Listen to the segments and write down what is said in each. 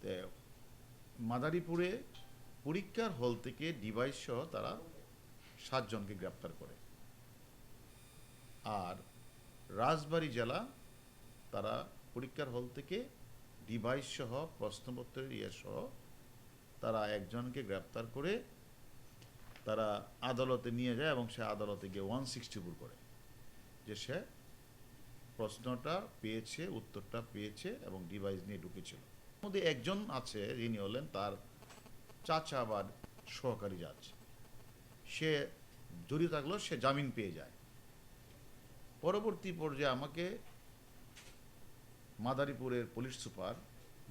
তে মাদারীপুরে পরীক্ষার হল থেকে ডিভাইস সহ তারা 7 জনকে গ্রেপ্তার করে। আর রাজবাড়ী জেলা তারা পরীক্ষার হল থেকে ডিভাইস সহ প্রশ্নপত্রের সহ তারা একজনকে গ্রেপ্তার করে তারা আদালতে নিয়ে যায় এবং সে আদালতে গিয়ে 164 করে যে সে প্রশ্নটা পেয়েছে, উত্তরটা পেয়েছে এবং ডিভাইস নিয়ে ঢুকেছিল। মধ্যে একজন আছে যিনি হলেন তার চাচা বা সহকারী জাজ, সে জড়িত থাকলেও সে জামিন পেয়ে যায়। পরবর্তী পর্যায়ে আমাকে মাদারীপুরের পুলিশ সুপার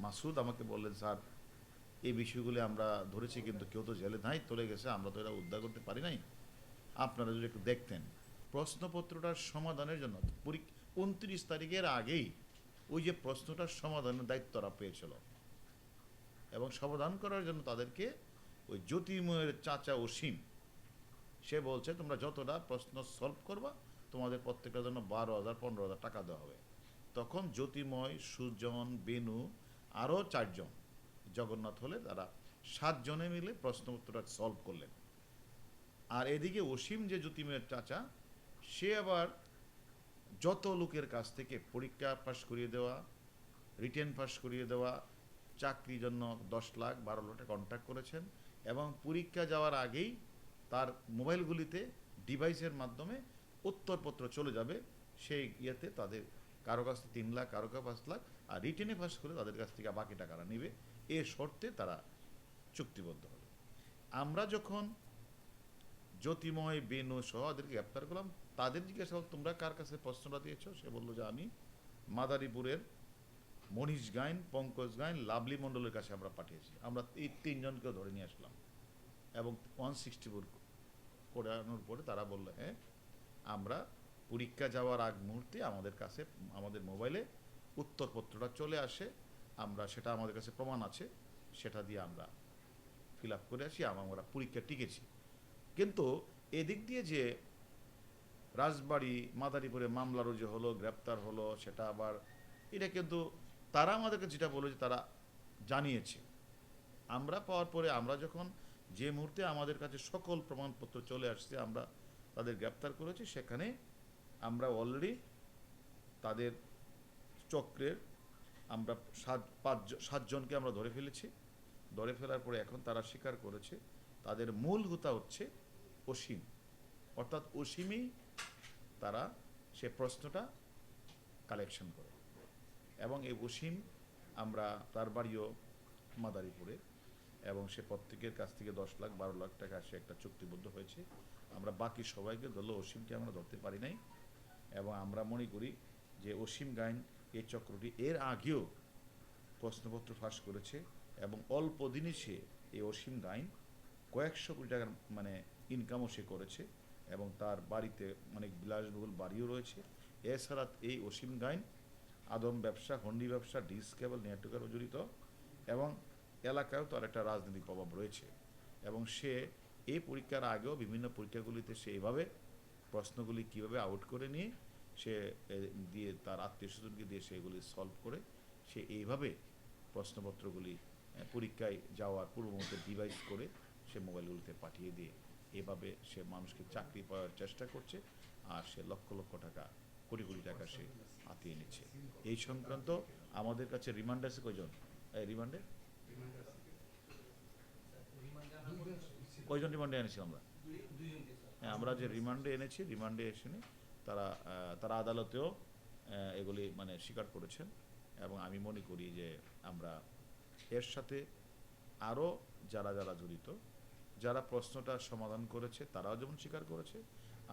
মাসুদ আমাকে বললেন, স্যার এই বিষয়গুলি আমরা ধরেছি কিন্তু কেউ তো জেলে নাই, চলে গেছে, আমরা তো এটা উদ্ধার করতে পারি নাই, আপনারা যদি একটু দেখতেন। প্রশ্নপত্রটার সমাধানের জন্য 29 তারিখের আগেই ওই যে প্রশ্নটার সমাধানের দায়িত্বরা পেয়েছিল এবং সমাধান করার জন্য তাদেরকে ওই জ্যোতির্ময়ের চাচা অসীম সে বলছে তোমরা যতটা প্রশ্ন সলভ করবা তোমাদের প্রত্যেকটার জন্য 12,000 15,000 টাকা দেওয়া হবে। তখন জ্যোতির্ময়, সুজন, বেনু আরও 4 জন জগন্নাথ হলে তারা 7 জনে মিলে প্রশ্নপত্রটা সলভ করলেন। আর এদিকে অসীম যে জ্যোতির্ময়ের চাচা সে আবার যত লোকের কাছ থেকে পরীক্ষা পাস করিয়ে দেওয়া, রিটেন পাস করিয়ে দেওয়া, চাকরির জন্য 10 লাখ 12 লাখ কন্ট্যাক্ট করেছেন এবং পরীক্ষা যাওয়ার আগেই তার মোবাইলগুলিতে ডিভাইসের মাধ্যমে উত্তরপত্র চলে যাবে সেই ইয়েতে তাদের কারো কাছ থেকে 3 লাখ, কারো কাছে 5 লাখ, আর রিটেনে পাস করে তাদের কাছ থেকে বাকি টাকাটা নেবে, এ শর্তে তারা চুক্তিবদ্ধ হবে। আমরা যখন জ্যোতিময়, বেনু সহ ওদেরকে গ্রেপ্তার করলাম, তাদের জিজ্ঞাসা হল তোমরা কার কাছে প্রশ্নটা দিয়েছ? সে বললো যে আমি মাদারীপুরের মনীষ গাইন, পঙ্কজ গাইন, লাভলি মণ্ডলের কাছে আমরা পাঠিয়েছি। আমরা এই 3 জনকেও ধরে নিয়ে আসলাম এবং 164 করানোর পরে তারা বললো হ্যাঁ আমরা পরীক্ষা যাওয়ার আগ মুহূর্তে আমাদের কাছে আমাদের মোবাইলে উত্তরপত্রটা চলে আসে, আমরা সেটা আমাদের কাছে প্রমাণ আছে, সেটা দিয়ে আমরা ফিল আপ করে আসি, আমরা পরীক্ষা টিকেছি। কিন্তু এদিক দিয়ে যে রাজবাড়ী মাদারীপুরে মামলা রুজু হলো, গ্রেপ্তার হলো, সেটা আবার এটা কিন্তু তারা আমাদেরকে যেটা বলে যে তারা জানিয়েছে, আমরা পাওয়ার পরে আমরা যখন যে মুহূর্তে আমাদের কাছে সকল প্রমাণপত্র চলে আসছে আমরা তাদের গ্রেপ্তার করেছি, সেখানে আমরা অলরেডি তাদের চক্রের আমরা 7 জনকে আমরা ধরে ফেলেছি। ধরে ফেলার পরে এখন তারা স্বীকার করেছে তাদের মূল হোতা হচ্ছে অসীম, অর্থাৎ অসীমই তারা সে প্রশ্নটা কালেকশন করে এবং এই অসীম আমরা তার বাড়িও মাদারীপুরে এবং সে প্রত্যেকের কাছ থেকে 10 লাখ 12 লাখ টাকা সে একটা চুক্তিবদ্ধ হয়েছে। আমরা বাকি সবাইকে ধরলো, অসীমকে আমরা ধরতে পারি নাই এবং আমরা মনে করি যে অসীম গাইন এই চক্রটি এর আগেও প্রশ্নপত্র ফাঁস করেছে এবং অল্প দিনই সে এই অসীম গাইন কয়েকশো কোটি টাকার মানে ইনকামও সে করেছে এবং তার বাড়িতে অনেক বিলাসবহুল বাড়িও রয়েছে। এছাড়া এই অসীম গাইন আদম ব্যবসা, হন্ডি ব্যবসা, ডিস কেবল, নেটওয়ার্কেরও জড়িত এবং এলাকায়ও তার একটা রাজনৈতিক প্রভাব রয়েছে এবং সে এই পরীক্ষার আগেও বিভিন্ন পরীক্ষাগুলিতে সে এইভাবে প্রশ্নগুলি কীভাবে আউট করে নিয়ে সে দিয়ে তার আত্মীয় স্বজনকে দিয়ে সেগুলি সলভ করে সে এইভাবে প্রশ্নপত্রগুলি পরীক্ষায় যাওয়ার পূর্বমুহূর্তে ডিভাইস করে সে মোবাইলগুলিতে পাঠিয়ে দিয়ে এভাবে সে মানুষকে চাকরি পাওয়ার চেষ্টা করছে আর সে লক্ষ লক্ষ টাকা, কোটি কোটি টাকা সে হাতিয়ে নিচ্ছে। এই সংক্রান্ত আমাদের কাছে রিমান্ড আছে কয়জন? রিমান্ডে কয়জন রিমান্ডে এনেছি আমরা? হ্যাঁ, আমরা যে রিমান্ডে এনেছি, রিমান্ডে এসে তারা তারা আদালতেও এগুলি মানে স্বীকার করেছেন এবং আমি মনে করি যে আমরা এর সাথে আরও যারা যারা জড়িত, যারা প্রশ্নটা সমাধান করেছে তারাও যেমন স্বীকার করেছে,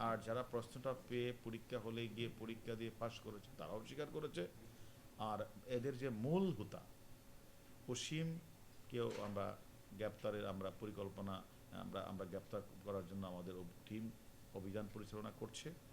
আর যারা প্রশ্নটা পেয়ে পরীক্ষা হলে গিয়ে পরীক্ষা দিয়ে পাশ করেছে তারাও স্বীকার করেছে। আর এদের যে মূল হোতা অসীমকেও আমরা গ্রেপ্তারের আমরা পরিকল্পনা আমরা গ্রেপ্তার করার জন্য আমাদের টিম অভিযান পরিচালনা করছে।